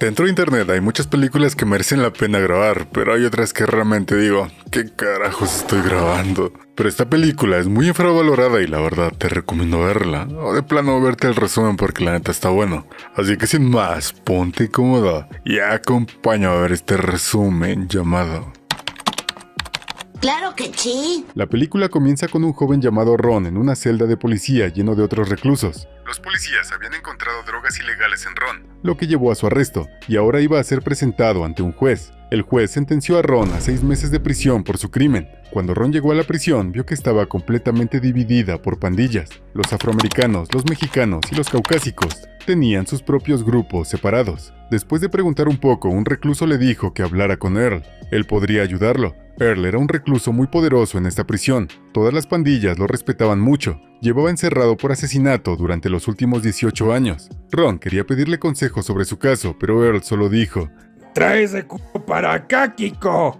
Dentro de internet hay muchas películas que merecen la pena grabar, pero hay otras que realmente digo, ¿qué carajos estoy grabando? Pero esta película es muy infravalorada y la verdad te recomiendo verla, o de plano verte el resumen porque la neta está bueno. Así que sin más, ponte cómoda y acompáñame a ver este resumen llamado... ¡Claro que sí! La película comienza con un joven llamado Ron en una celda de policía lleno de otros reclusos. Los policías habían encontrado drogas ilegales en Ron, lo que llevó a su arresto, y ahora iba a ser presentado ante un juez. El juez sentenció a Ron a 6 meses de prisión por su crimen. Cuando Ron llegó a la prisión, vio que estaba completamente dividida por pandillas. Los afroamericanos, los mexicanos y los caucásicos tenían sus propios grupos separados. Después de preguntar un poco, un recluso le dijo que hablara con Earl. Él podría ayudarlo. Earl era un recluso muy poderoso en esta prisión. Todas las pandillas lo respetaban mucho. Llevaba encerrado por asesinato durante los últimos 18 años. Ron quería pedirle consejos sobre su caso, pero Earl solo dijo: ¡Trae ese culo para acá, Kiko!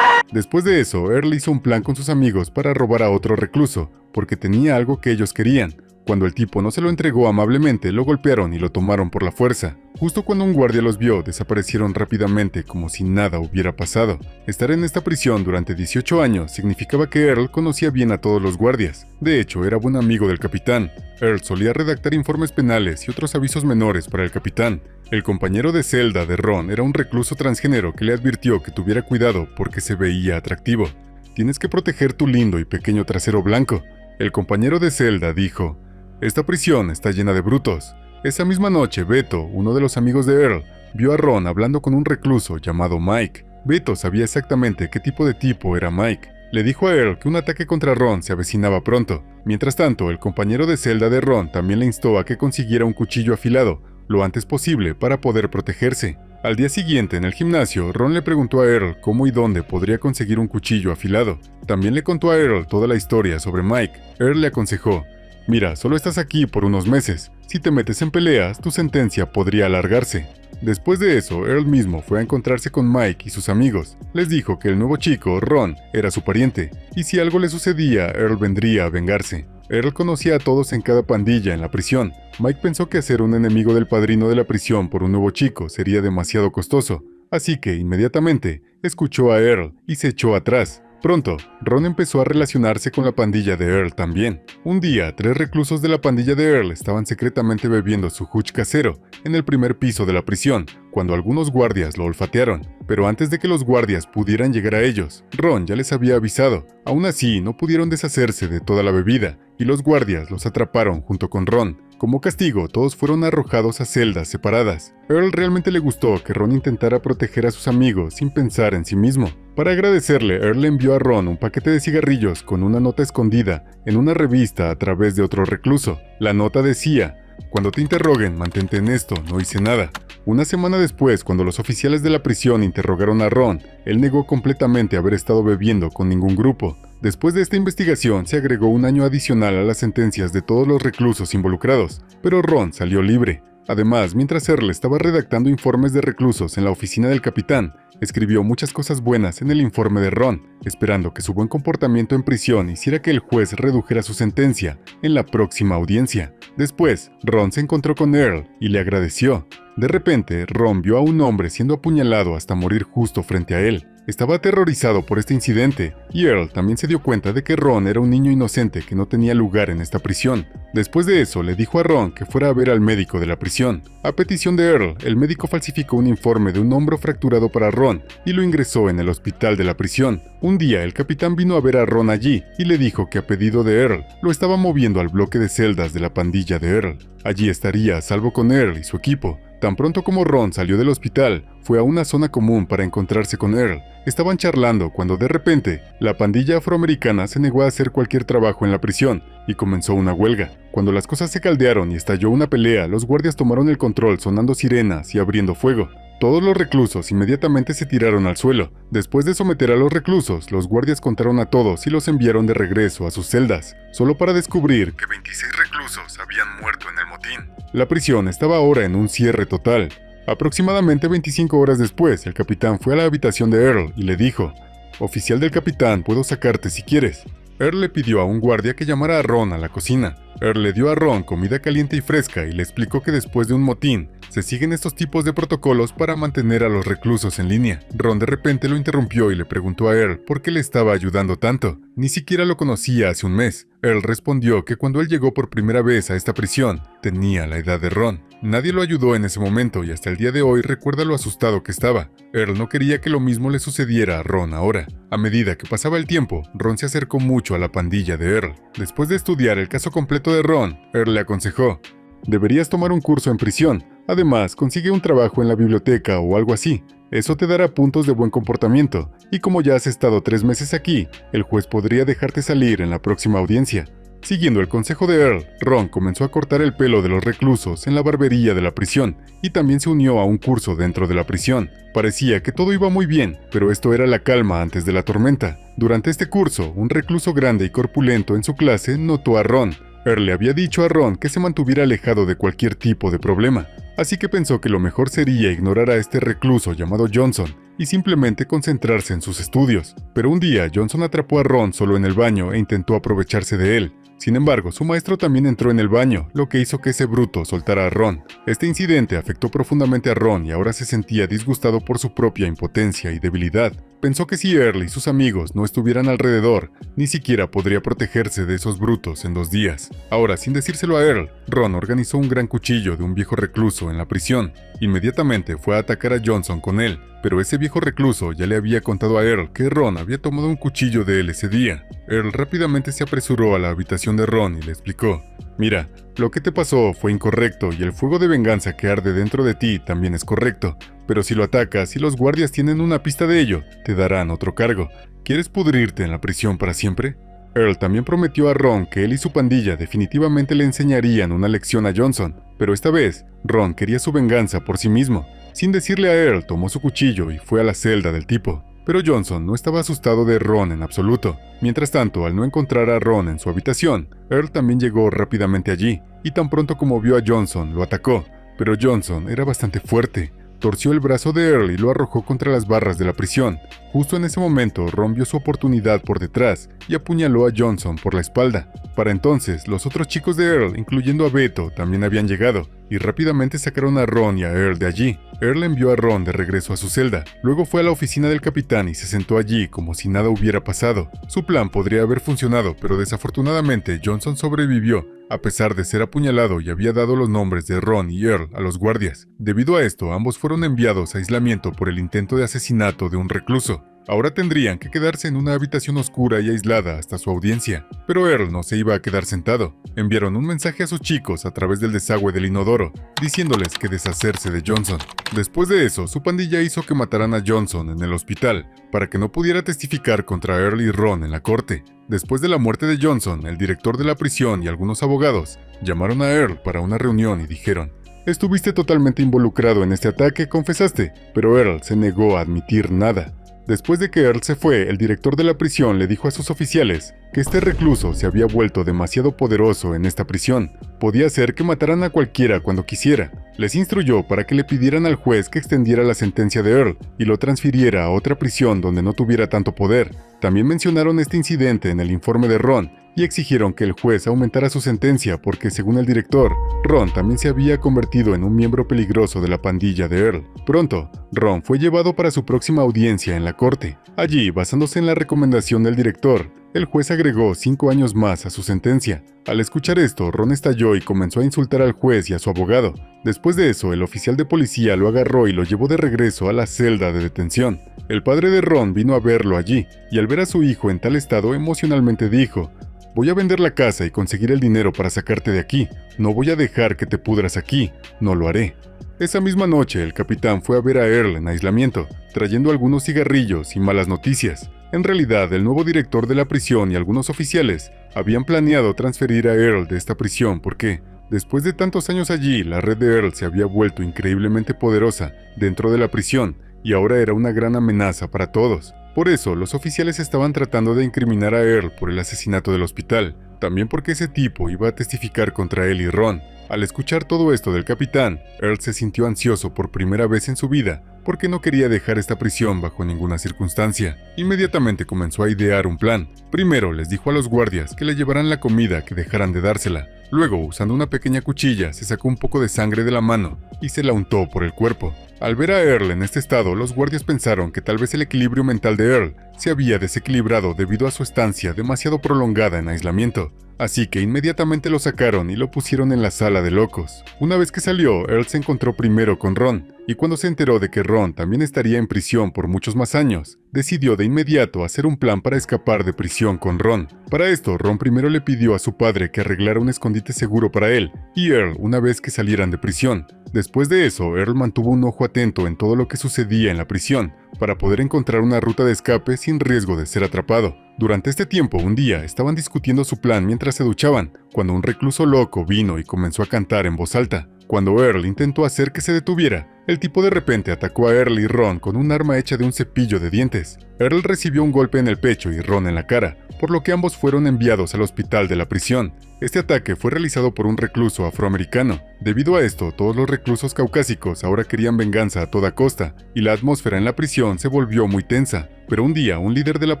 Después de eso, Earl hizo un plan con sus amigos para robar a otro recluso, porque tenía algo que ellos querían. Cuando el tipo no se lo entregó amablemente, lo golpearon y lo tomaron por la fuerza. Justo cuando un guardia los vio, desaparecieron rápidamente como si nada hubiera pasado. Estar en esta prisión durante 18 años significaba que Earl conocía bien a todos los guardias. De hecho, era buen amigo del capitán. Earl solía redactar informes penales y otros avisos menores para el capitán. El compañero de celda de Ron era un recluso transgénero que le advirtió que tuviera cuidado porque se veía atractivo. «Tienes que proteger tu lindo y pequeño trasero blanco». El compañero de celda dijo: «Esta prisión está llena de brutos». Esa misma noche, Beto, uno de los amigos de Earl, vio a Ron hablando con un recluso llamado Mike. Beto sabía exactamente qué tipo de tipo era Mike. Le dijo a Earl que un ataque contra Ron se avecinaba pronto. Mientras tanto, el compañero de celda de Ron también le instó a que consiguiera un cuchillo afilado lo antes posible para poder protegerse. Al día siguiente, en el gimnasio, Ron le preguntó a Earl cómo y dónde podría conseguir un cuchillo afilado. También le contó a Earl toda la historia sobre Mike. Earl le aconsejó: «Mira, solo estás aquí por unos meses. Si te metes en peleas, tu sentencia podría alargarse». Después de eso, Earl mismo fue a encontrarse con Mike y sus amigos. Les dijo que el nuevo chico, Ron, era su pariente, y si algo le sucedía, Earl vendría a vengarse. Earl conocía a todos en cada pandilla en la prisión. Mike pensó que hacer un enemigo del padrino de la prisión por un nuevo chico sería demasiado costoso, así que inmediatamente escuchó a Earl y se echó atrás. Pronto, Ron empezó a relacionarse con la pandilla de Earl también. Un día, 3 reclusos de la pandilla de Earl estaban secretamente bebiendo su hutch casero en el primer piso de la prisión, cuando algunos guardias lo olfatearon. Pero antes de que los guardias pudieran llegar a ellos, Ron ya les había avisado. Aún así, no pudieron deshacerse de toda la bebida, y los guardias los atraparon junto con Ron. Como castigo, todos fueron arrojados a celdas separadas. Earl realmente le gustó que Ron intentara proteger a sus amigos sin pensar en sí mismo. Para agradecerle, Earl le envió a Ron un paquete de cigarrillos con una nota escondida en una revista a través de otro recluso. La nota decía: «Cuando te interroguen, mantente en esto, no hice nada». Una semana después, cuando los oficiales de la prisión interrogaron a Ron, él negó completamente haber estado bebiendo con ningún grupo. Después de esta investigación, se agregó un año adicional a las sentencias de todos los reclusos involucrados, pero Ron salió libre. Además, mientras Earl estaba redactando informes de reclusos en la oficina del capitán, escribió muchas cosas buenas en el informe de Ron, esperando que su buen comportamiento en prisión hiciera que el juez redujera su sentencia en la próxima audiencia. Después, Ron se encontró con Earl y le agradeció. De repente, Ron vio a un hombre siendo apuñalado hasta morir justo frente a él. Estaba aterrorizado por este incidente, y Earl también se dio cuenta de que Ron era un niño inocente que no tenía lugar en esta prisión. Después de eso, le dijo a Ron que fuera a ver al médico de la prisión. A petición de Earl, el médico falsificó un informe de un hombro fracturado para Ron y lo ingresó en el hospital de la prisión. Un día, el capitán vino a ver a Ron allí y le dijo que a pedido de Earl, lo estaba moviendo al bloque de celdas de la pandilla de Earl. Allí estaría a salvo con Earl y su equipo. Tan pronto como Ron salió del hospital, fue a una zona común para encontrarse con Earl. Estaban charlando cuando de repente, la pandilla afroamericana se negó a hacer cualquier trabajo en la prisión y comenzó una huelga. Cuando las cosas se caldearon y estalló una pelea, los guardias tomaron el control sonando sirenas y abriendo fuego. Todos los reclusos inmediatamente se tiraron al suelo. Después de someter a los reclusos, los guardias contaron a todos y los enviaron de regreso a sus celdas, solo para descubrir que 26 reclusos habían muerto en el motín. La prisión estaba ahora en un cierre total. Aproximadamente 25 horas después, el capitán fue a la habitación de Earl y le dijo: «Oficial del capitán, puedo sacarte si quieres». Earl le pidió a un guardia que llamara a Ron a la cocina. Earl le dio a Ron comida caliente y fresca y le explicó que después de un motín, se siguen estos tipos de protocolos para mantener a los reclusos en línea. Ron de repente lo interrumpió y le preguntó a Earl por qué le estaba ayudando tanto. Ni siquiera lo conocía hace un mes. Earl respondió que cuando él llegó por primera vez a esta prisión, tenía la edad de Ron. Nadie lo ayudó en ese momento y hasta el día de hoy recuerda lo asustado que estaba. Earl no quería que lo mismo le sucediera a Ron ahora. A medida que pasaba el tiempo, Ron se acercó mucho a la pandilla de Earl. Después de estudiar el caso completo de Ron, Earl le aconsejó: deberías tomar un curso en prisión. Además, consigue un trabajo en la biblioteca o algo así. Eso te dará puntos de buen comportamiento, y como ya has estado 3 meses aquí, el juez podría dejarte salir en la próxima audiencia. Siguiendo el consejo de Earl, Ron comenzó a cortar el pelo de los reclusos en la barbería de la prisión, y también se unió a un curso dentro de la prisión. Parecía que todo iba muy bien, pero esto era la calma antes de la tormenta. Durante este curso, un recluso grande y corpulento en su clase notó a Ron. Earl le había dicho a Ron que se mantuviera alejado de cualquier tipo de problema, así que pensó que lo mejor sería ignorar a este recluso llamado Johnson y simplemente concentrarse en sus estudios. Pero un día Johnson atrapó a Ron solo en el baño e intentó aprovecharse de él. Sin embargo, su maestro también entró en el baño, lo que hizo que ese bruto soltara a Ron. Este incidente afectó profundamente a Ron y ahora se sentía disgustado por su propia impotencia y debilidad. Pensó que si Earl y sus amigos no estuvieran alrededor, ni siquiera podría protegerse de esos brutos en 2 días. Ahora, sin decírselo a Earl, Ron organizó un gran cuchillo de un viejo recluso en la prisión. Inmediatamente fue a atacar a Johnson con él, pero ese viejo recluso ya le había contado a Earl que Ron había tomado un cuchillo de él ese día. Earl rápidamente se apresuró a la habitación de Ron y le explicó: mira, lo que te pasó fue incorrecto y el fuego de venganza que arde dentro de ti también es correcto, pero si lo atacas y los guardias tienen una pista de ello, te darán otro cargo. ¿Quieres pudrirte en la prisión para siempre? Earl también prometió a Ron que él y su pandilla definitivamente le enseñarían una lección a Johnson, pero esta vez, Ron quería su venganza por sí mismo. Sin decirle a Earl, tomó su cuchillo y fue a la celda del tipo. Pero Johnson no estaba asustado de Ron en absoluto. Mientras tanto, al no encontrar a Ron en su habitación, Earl también llegó rápidamente allí, y tan pronto como vio a Johnson, lo atacó. Pero Johnson era bastante fuerte. Torció el brazo de Earl y lo arrojó contra las barras de la prisión. Justo en ese momento, Ron vio su oportunidad por detrás y apuñaló a Johnson por la espalda. Para entonces, los otros chicos de Earl, incluyendo a Beto, también habían llegado, y rápidamente sacaron a Ron y a Earl de allí. Earl envió a Ron de regreso a su celda. Luego fue a la oficina del capitán y se sentó allí como si nada hubiera pasado. Su plan podría haber funcionado, pero desafortunadamente Johnson sobrevivió, a pesar de ser apuñalado, y había dado los nombres de Ron y Earl a los guardias. Debido a esto, ambos fueron enviados a aislamiento por el intento de asesinato de un recluso. Ahora tendrían que quedarse en una habitación oscura y aislada hasta su audiencia. Pero Earl no se iba a quedar sentado. Enviaron un mensaje a sus chicos a través del desagüe del inodoro, diciéndoles que deshacerse de Johnson. Después de eso, su pandilla hizo que mataran a Johnson en el hospital, para que no pudiera testificar contra Earl y Ron en la corte. Después de la muerte de Johnson, el director de la prisión y algunos abogados llamaron a Earl para una reunión y dijeron: estuviste totalmente involucrado en este ataque, confesaste, pero Earl se negó a admitir nada. Después de que Earl se fue, el director de la prisión le dijo a sus oficiales que este recluso se había vuelto demasiado poderoso en esta prisión. Podía hacer que mataran a cualquiera cuando quisiera. Les instruyó para que le pidieran al juez que extendiera la sentencia de Earl y lo transfiriera a otra prisión donde no tuviera tanto poder. También mencionaron este incidente en el informe de Ron y exigieron que el juez aumentara su sentencia porque, según el director, Ron también se había convertido en un miembro peligroso de la pandilla de Earl. Pronto, Ron fue llevado para su próxima audiencia en la corte. Allí, basándose en la recomendación del director, el juez agregó 5 años más a su sentencia. Al escuchar esto, Ron estalló y comenzó a insultar al juez y a su abogado. Después de eso, el oficial de policía lo agarró y lo llevó de regreso a la celda de detención. El padre de Ron vino a verlo allí, y al ver a su hijo en tal estado, emocionalmente dijo: voy a vender la casa y conseguir el dinero para sacarte de aquí. No voy a dejar que te pudras aquí. No lo haré. Esa misma noche, el capitán fue a ver a Earl en aislamiento, trayendo algunos cigarrillos y malas noticias. En realidad, el nuevo director de la prisión y algunos oficiales habían planeado transferir a Earl de esta prisión porque, después de tantos años allí, la red de Earl se había vuelto increíblemente poderosa dentro de la prisión y ahora era una gran amenaza para todos. Por eso, los oficiales estaban tratando de incriminar a Earl por el asesinato del hospital, también porque ese tipo iba a testificar contra él y Ron. Al escuchar todo esto del capitán, Earl se sintió ansioso por primera vez en su vida, porque no quería dejar esta prisión bajo ninguna circunstancia. Inmediatamente comenzó a idear un plan. Primero les dijo a los guardias que le llevaran la comida, que dejaran de dársela. Luego, usando una pequeña cuchilla, se sacó un poco de sangre de la mano y se la untó por el cuerpo. Al ver a Earl en este estado, los guardias pensaron que tal vez el equilibrio mental de Earl se había desequilibrado debido a su estancia demasiado prolongada en aislamiento. Así que inmediatamente lo sacaron y lo pusieron en la sala de locos. Una vez que salió, Earl se encontró primero con Ron, y cuando se enteró de que Ron también estaría en prisión por muchos más años, decidió de inmediato hacer un plan para escapar de prisión con Ron. Para esto, Ron primero le pidió a su padre que arreglara un escondite seguro para él y Earl una vez que salieran de prisión. Después de eso, Earl mantuvo un ojo atento en todo lo que sucedía en la prisión, para poder encontrar una ruta de escape sin riesgo de ser atrapado. Durante este tiempo, un día, estaban discutiendo su plan mientras se duchaban, cuando un recluso loco vino y comenzó a cantar en voz alta. Cuando Earl intentó hacer que se detuviera, el tipo de repente atacó a Earl y Ron con un arma hecha de un cepillo de dientes. Earl recibió un golpe en el pecho y Ron en la cara, por lo que ambos fueron enviados al hospital de la prisión. Este ataque fue realizado por un recluso afroamericano. Debido a esto, todos los reclusos caucásicos ahora querían venganza a toda costa, y la atmósfera en la prisión se volvió muy tensa. Pero un día, un líder de la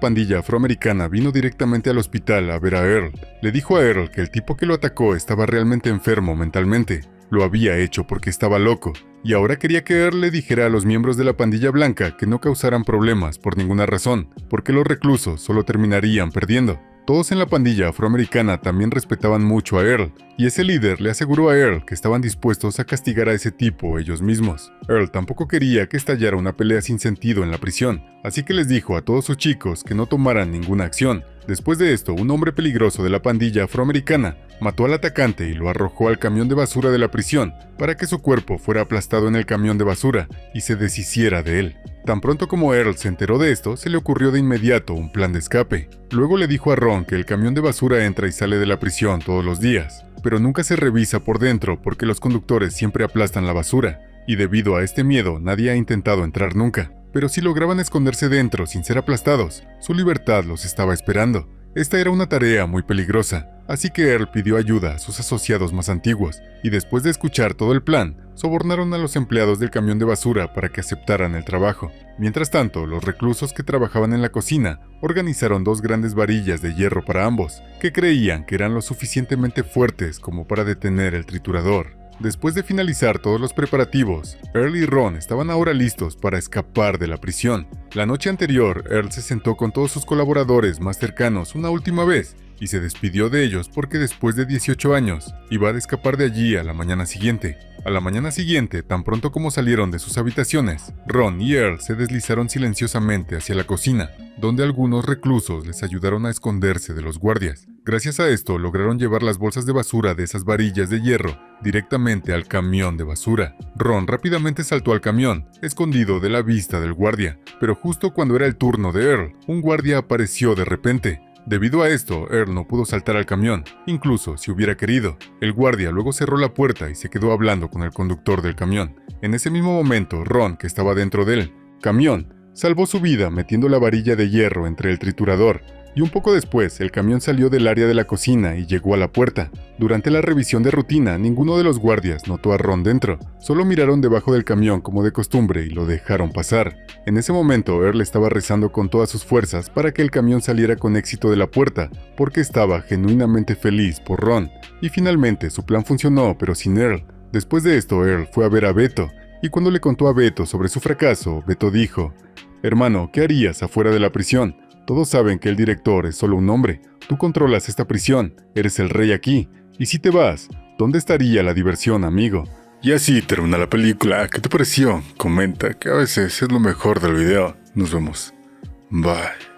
pandilla afroamericana vino directamente al hospital a ver a Earl. Le dijo a Earl que el tipo que lo atacó estaba realmente enfermo mentalmente. Lo había hecho porque estaba loco, y ahora quería que Earl le dijera a los miembros de la pandilla blanca que no causaran problemas por ninguna razón, porque los reclusos solo terminarían perdiendo. Todos en la pandilla afroamericana también respetaban mucho a Earl, y ese líder le aseguró a Earl que estaban dispuestos a castigar a ese tipo ellos mismos. Earl tampoco quería que estallara una pelea sin sentido en la prisión, así que les dijo a todos sus chicos que no tomaran ninguna acción. Después de esto, un hombre peligroso de la pandilla afroamericana mató al atacante y lo arrojó al camión de basura de la prisión para que su cuerpo fuera aplastado en el camión de basura y se deshiciera de él. Tan pronto como Earl se enteró de esto, se le ocurrió de inmediato un plan de escape. Luego le dijo a Ron que el camión de basura entra y sale de la prisión todos los días, pero nunca se revisa por dentro porque los conductores siempre aplastan la basura, y debido a este miedo nadie ha intentado entrar nunca. Pero si lograban esconderse dentro sin ser aplastados, su libertad los estaba esperando. Esta era una tarea muy peligrosa, así que Earl pidió ayuda a sus asociados más antiguos, y después de escuchar todo el plan, sobornaron a los empleados del camión de basura para que aceptaran el trabajo. Mientras tanto, los reclusos que trabajaban en la cocina organizaron dos grandes varillas de hierro para ambos, que creían que eran lo suficientemente fuertes como para detener el triturador. Después de finalizar todos los preparativos, Earl y Ron estaban ahora listos para escapar de la prisión. La noche anterior, Earl se sentó con todos sus colaboradores más cercanos una última vez y se despidió de ellos porque después de 18 años iba a escapar de allí a la mañana siguiente. A la mañana siguiente, tan pronto como salieron de sus habitaciones, Ron y Earl se deslizaron silenciosamente hacia la cocina, donde algunos reclusos les ayudaron a esconderse de los guardias. Gracias a esto, lograron llevar las bolsas de basura de esas varillas de hierro directamente al camión de basura. Ron rápidamente saltó al camión, escondido de la vista del guardia, pero justo cuando era el turno de Earl, un guardia apareció de repente. Debido a esto, Earl no pudo saltar al camión, incluso si hubiera querido. El guardia luego cerró la puerta y se quedó hablando con el conductor del camión. En ese mismo momento, Ron, que estaba dentro del camión, salvó su vida metiendo la varilla de hierro entre el triturador, y un poco después el camión salió del área de la cocina y llegó a la puerta. Durante la revisión de rutina, ninguno de los guardias notó a Ron dentro, solo miraron debajo del camión como de costumbre y lo dejaron pasar. En ese momento, Earl estaba rezando con todas sus fuerzas para que el camión saliera con éxito de la puerta, porque estaba genuinamente feliz por Ron. Y finalmente su plan funcionó, pero sin Earl. Después de esto, Earl fue a ver a Beto, y cuando le contó a Beto sobre su fracaso, Beto dijo: «Hermano, ¿qué harías afuera de la prisión? Todos saben que el director es solo un hombre. Tú controlas esta prisión, eres el rey aquí. Y si te vas, ¿dónde estaría la diversión, amigo?». Y así termina la película. ¿Qué te pareció? Comenta, que a veces es lo mejor del video. Nos vemos. Bye.